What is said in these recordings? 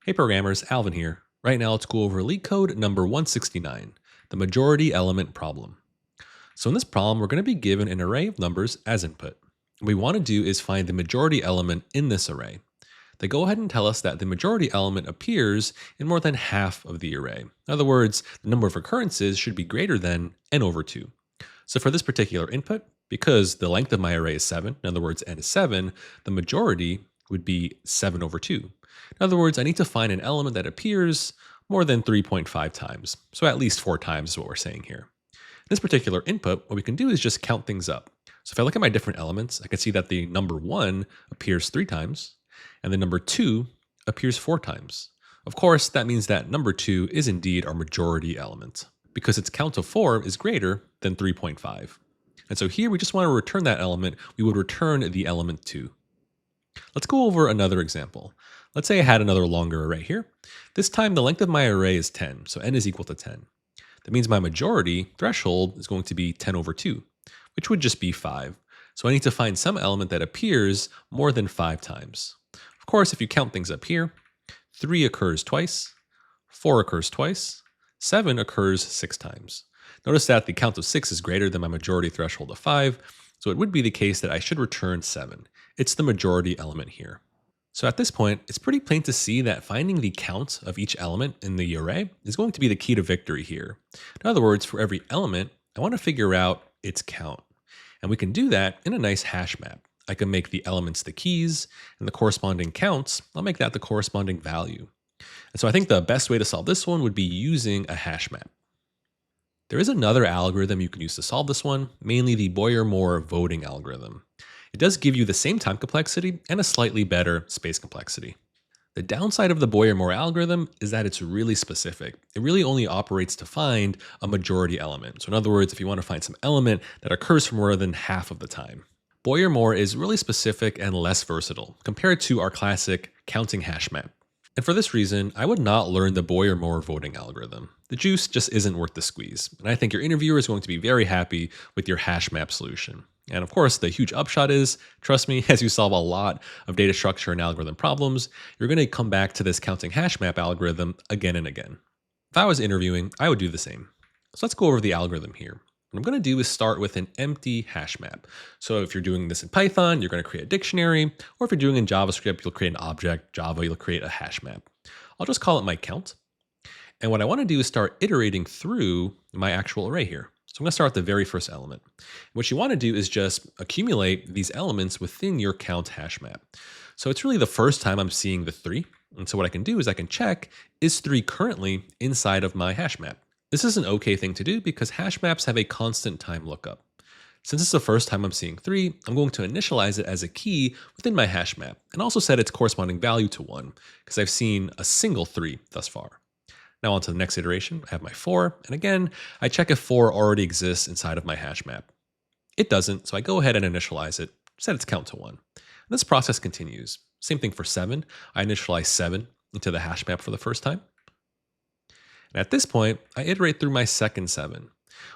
Hey programmers, Alvin here. Right now let's go over LeetCode number 169, the majority element problem. So in this problem, we're going to be given an array of numbers as input. What we want to do is find the majority element in this array. They go ahead and tell us that the majority element appears in more than half of the array. In other words, the number of occurrences should be greater than n over 2. So for this particular input, because the length of my array is 7, in other words, n is 7, the majority would be 7 over 2. In other words, I need to find an element that appears more than 3.5 times. So at least 4 times is what we're saying here. In this particular input, what we can do is just count things up. So if I look at my different elements, I can see that the number 1 appears 3 times, and the number 2 appears 4 times. Of course, that means that number 2 is indeed our majority element, because its count of 4 is greater than 3.5. And so here we just want to return that element. We would return the element 2. Let's go over another example. Let's say I had another longer array here. This time the length of my array is 10, so n is equal to 10. That means my majority threshold is going to be 10 over 2, which would just be 5. So I need to find some element that appears more than 5 times. Of course, if you count things up here, 3 occurs twice, 4 occurs twice, 7 occurs 6 times. Notice that the count of 6 is greater than my majority threshold of 5, so it would be the case that I should return 7. It's the majority element here. So at this point, it's pretty plain to see that finding the count of each element in the array is going to be the key to victory here. In other words, for every element, I want to figure out its count. And we can do that in a nice hash map. I can make the elements the keys, and the corresponding counts, I'll make that the corresponding value. And so I think the best way to solve this one would be using a hash map. There is another algorithm you can use to solve this one, mainly the Boyer-Moore voting algorithm. It does give you the same time complexity and a slightly better space complexity. The downside of the Boyer-Moore algorithm is that it's really specific. It really only operates to find a majority element. So in other words, if you want to find some element that occurs for more than half of the time. Boyer-Moore is really specific and less versatile compared to our classic counting hash map. And for this reason, I would not learn the Boyer-Moore voting algorithm. The juice just isn't worth the squeeze. And I think your interviewer is going to be very happy with your hash map solution. And of course, the huge upshot is, trust me, as you solve a lot of data structure and algorithm problems, you're going to come back to this counting hash map algorithm again and again. If I was interviewing, I would do the same. So let's go over the algorithm here. What I'm going to do is start with an empty hash map. So if you're doing this in Python, you're going to create a dictionary, or if you're doing it in JavaScript, you'll create an object. Java, you'll create a hash map. I'll just call it my count. And what I want to do is start iterating through my actual array here. So I'm going to start with the very first element. What you want to do is just accumulate these elements within your count hash map. So it's really the first time I'm seeing the 3. And so what I can do is I can check, is 3 currently inside of my hash map? This is an okay thing to do because hash maps have a constant time lookup. Since it's the first time I'm seeing 3, I'm going to initialize it as a key within my hash map and also set its corresponding value to 1 because I've seen a single 3 thus far. Now on to the next iteration, I have my 4, and again, I check if 4 already exists inside of my hash map. It doesn't, so I go ahead and initialize it, set its count to 1. And this process continues. Same thing for 7. I initialize 7 into the hash map for the first time. And at this point, I iterate through my second 7.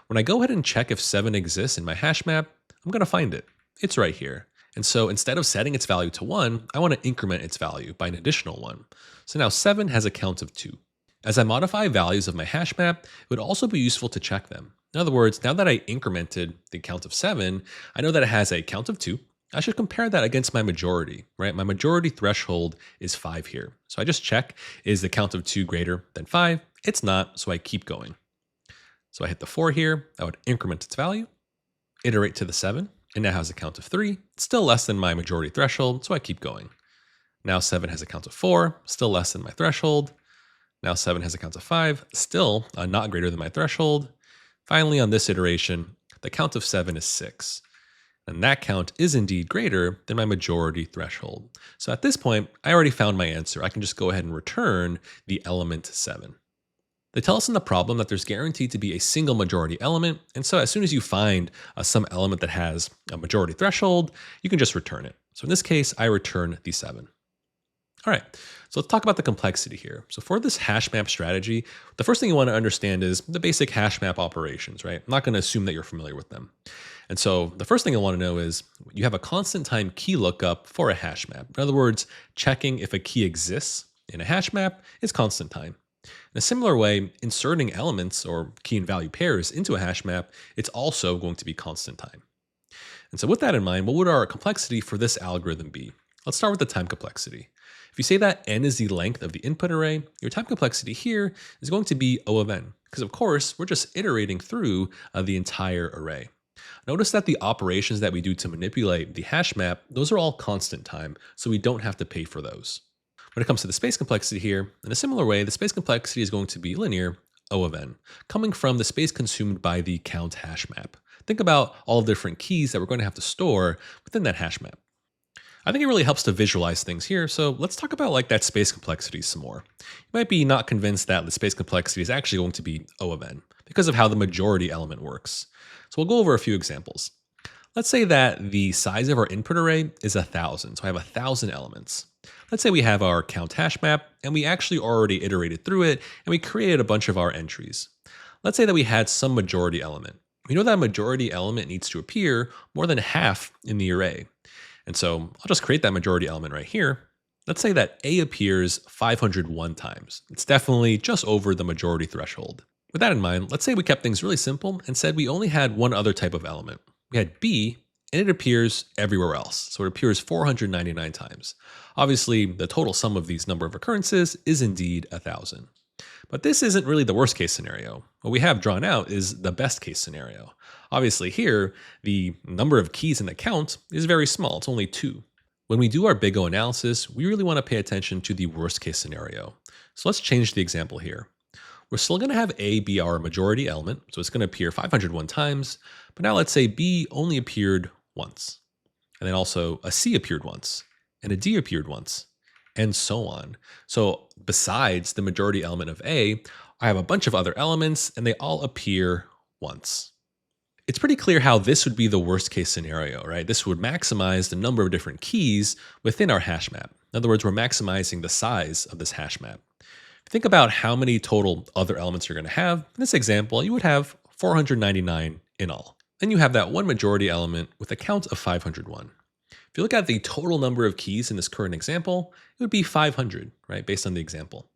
When I go ahead and check if 7 exists in my hash map, I'm going to find it. It's right here. And so instead of setting its value to 1, I want to increment its value by an additional 1. So now 7 has a count of 2. As I modify values of my hash map, it would also be useful to check them. In other words, now that I incremented the count of 7, I know that it has a count of 2. I should compare that against my majority, right? My majority threshold is 5 here. So I just check, is the count of 2 greater than 5? It's not, so I keep going. So I hit the 4 here, I would increment its value, iterate to the 7, and now has a count of 3. It's still less than my majority threshold, so I keep going. Now 7 has a count of 4, still less than my threshold. Now 7 has a count of 5, still not greater than my threshold. Finally, on this iteration, the count of 7 is 6. And that count is indeed greater than my majority threshold. So at this point, I already found my answer. I can just go ahead and return the element 7. They tell us in the problem that there's guaranteed to be a single majority element. And so as soon as you find some element that has a majority threshold, you can just return it. So in this case, I return the 7. All right, so let's talk about the complexity here. So for this hash map strategy, the first thing you want to understand is the basic hash map operations, right? I'm not going to assume that you're familiar with them. And so the first thing I want to know is you have a constant time key lookup for a hash map. In other words, checking if a key exists in a hash map is constant time. In a similar way, inserting elements or key and value pairs into a hash map, it's also going to be constant time. And so with that in mind, what would our complexity for this algorithm be? Let's start with the time complexity. If you say that n is the length of the input array, your time complexity here is going to be O of n, because of course, we're just iterating through the entire array. Notice that the operations that we do to manipulate the hash map, those are all constant time, so we don't have to pay for those. When it comes to the space complexity here, in a similar way, the space complexity is going to be linear O of n, coming from the space consumed by the count hash map. Think about all the different keys that we're going to have to store within that hash map. I think it really helps to visualize things here, so let's talk about like that space complexity some more. You might be not convinced that the space complexity is actually going to be O of n because of how the majority element works. So we'll go over a few examples. Let's say that the size of our input array is 1,000, so I have 1,000 elements. Let's say we have our count hash map, and we actually already iterated through it, and we created a bunch of our entries. Let's say that we had some majority element. We know that majority element needs to appear more than half in the array. And so I'll just create that majority element right here. Let's say that A appears 501 times. It's definitely just over the majority threshold. With that in mind, let's say we kept things really simple and said we only had one other type of element. We had B, and it appears everywhere else. So it appears 499 times. Obviously, the total sum of these number of occurrences is indeed 1,000. But this isn't really the worst case scenario. What we have drawn out is the best case scenario. Obviously here, the number of keys in the count is very small, it's only 2. When we do our big O analysis, we really want to pay attention to the worst case scenario. So let's change the example here. We're still going to have A be our majority element, so it's going to appear 501 times, but now let's say B only appeared once. And then also a C appeared once, and a D appeared once, and so on. So besides the majority element of A, I have a bunch of other elements, and they all appear once. It's pretty clear how this would be the worst case scenario, right? This would maximize the number of different keys within our hash map. In other words, we're maximizing the size of this hash map. Think about how many total other elements you're going to have. In this example, you would have 499 in all. Then you have that one majority element with a count of 501. If you look at the total number of keys in this current example, it would be 500, right, based on the example.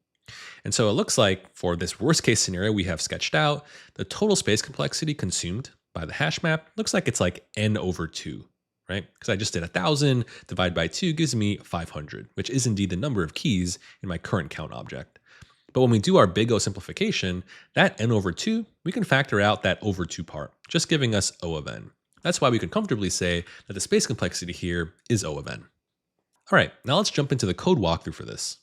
And so it looks like for this worst case scenario we have sketched out, the total space complexity consumed by the hash map looks like it's like n over 2, right? Because I just did 1,000 divided by 2 gives me 500, which is indeed the number of keys in my current count object. But when we do our big O simplification, that n over 2, we can factor out that over 2 part, just giving us O of n. That's why we can comfortably say that the space complexity here is O of n. All right, now let's jump into the code walkthrough for this.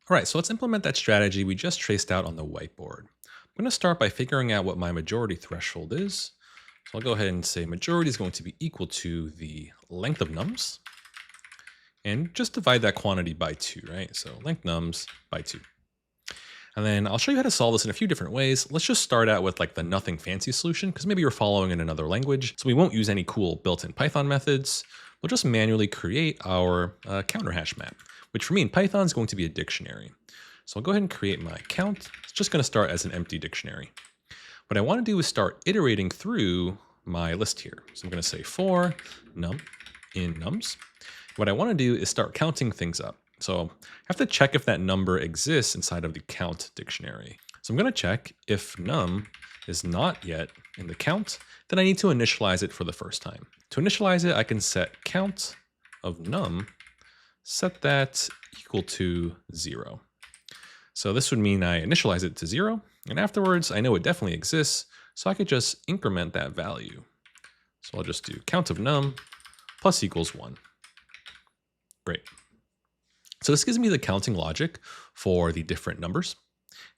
All right, so let's implement that strategy we just traced out on the whiteboard. I'm going to start by figuring out what my majority threshold is. So I'll go ahead and say majority is going to be equal to the length of nums, and just divide that quantity by 2, right? So length nums by 2. And then I'll show you how to solve this in a few different ways. Let's just start out with like the nothing fancy solution, because maybe you're following in another language. So we won't use any cool built-in Python methods. We'll just manually create our counter hash map, which for me in Python is going to be a dictionary. So I'll go ahead and create my count. It's just going to start as an empty dictionary. What I want to do is start iterating through my list here. So I'm going to say for num in nums. What I want to do is start counting things up. So I have to check if that number exists inside of the count dictionary. So I'm going to check if num is not yet in the count, then I need to initialize it for the first time. To initialize it, I can set count of num, set that equal to 0. So this would mean I initialize it to 0, and afterwards I know it definitely exists, so I could just increment that value. So I'll just do count of num plus equals 1. Great. So this gives me the counting logic for the different numbers.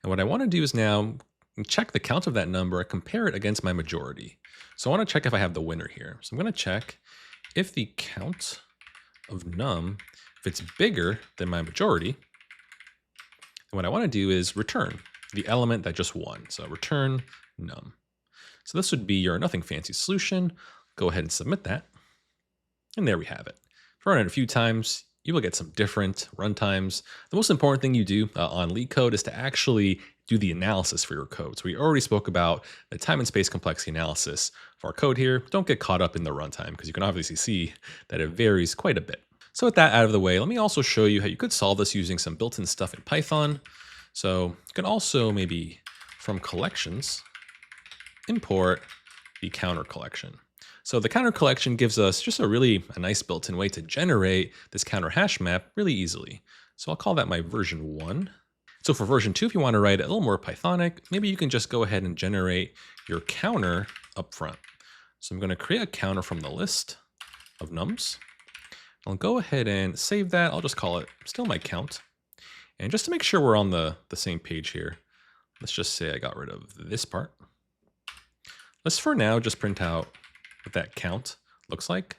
And what I want to do is now check the count of that number and compare it against my majority. So I want to check if I have the winner here. So I'm going to check if the count of num, if it's bigger than my majority, then what I want to do is return the element that just won. So return num. So this would be your nothing fancy solution. Go ahead and submit that. And there we have it. If you run it a few times, you will get some different runtimes. The most important thing you do on LeetCode is to actually do the analysis for your code. So we already spoke about the time and space complexity analysis for our code here. Don't get caught up in the runtime because you can obviously see that it varies quite a bit. So with that out of the way, let me also show you how you could solve this using some built-in stuff in Python. So you can also maybe from collections, import the counter collection. So the counter collection gives us just a nice built-in way to generate this counter hash map really easily. So I'll call that my version 1. So for version 2, if you want to write it a little more Pythonic, maybe you can just go ahead and generate your counter up front. So I'm going to create a counter from the list of nums. I'll go ahead and save that. I'll just call it still my count. And just to make sure we're on the same page here, let's just say I got rid of this part. Let's for now just print out what that count looks like.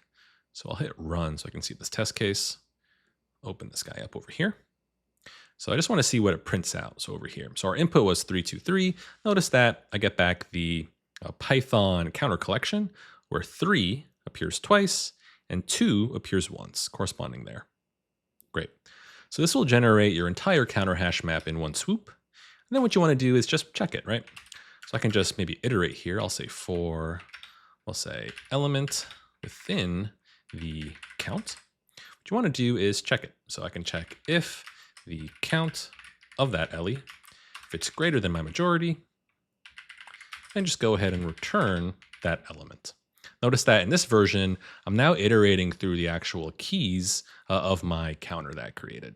So I'll hit run so I can see this test case. Open this guy up over here. So I just want to see what it prints out. So over here, so our input was 323. Notice that I get back the Python counter collection where 3 appears twice and 2 appears once, corresponding there. Great. So this will generate your entire counter hash map in one swoop. And then what you want to do is just check it, right? So I can just maybe iterate here. I'll say we'll say element within the count. What you want to do is check it. So I can check if the count of that LE, if it's greater than my majority, and just go ahead and return that element. Notice that in this version, I'm now iterating through the actual keys of my counter that I created.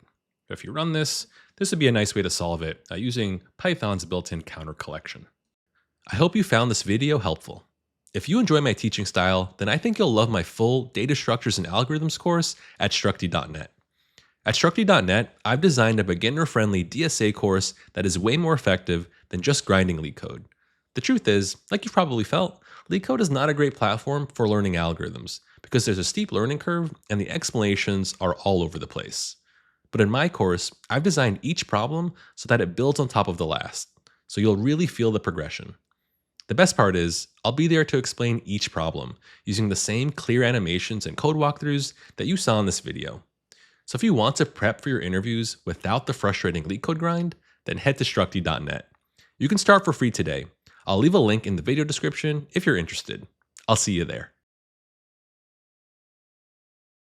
If you run this, this would be a nice way to solve it using Python's built-in counter collection. I hope you found this video helpful. If you enjoy my teaching style, then I think you'll love my full Data Structures and Algorithms course at Structy.net. At Structy.net, I've designed a beginner-friendly DSA course that is way more effective than just grinding LeetCode. The truth is, like you've probably felt, LeetCode is not a great platform for learning algorithms because there's a steep learning curve and the explanations are all over the place. But in my course, I've designed each problem so that it builds on top of the last, so you'll really feel the progression. The best part is, I'll be there to explain each problem using the same clear animations and code walkthroughs that you saw in this video. So if you want to prep for your interviews without the frustrating LeetCode grind, then head to Structy.net. You can start for free today. I'll leave a link in the video description if you're interested. I'll see you there.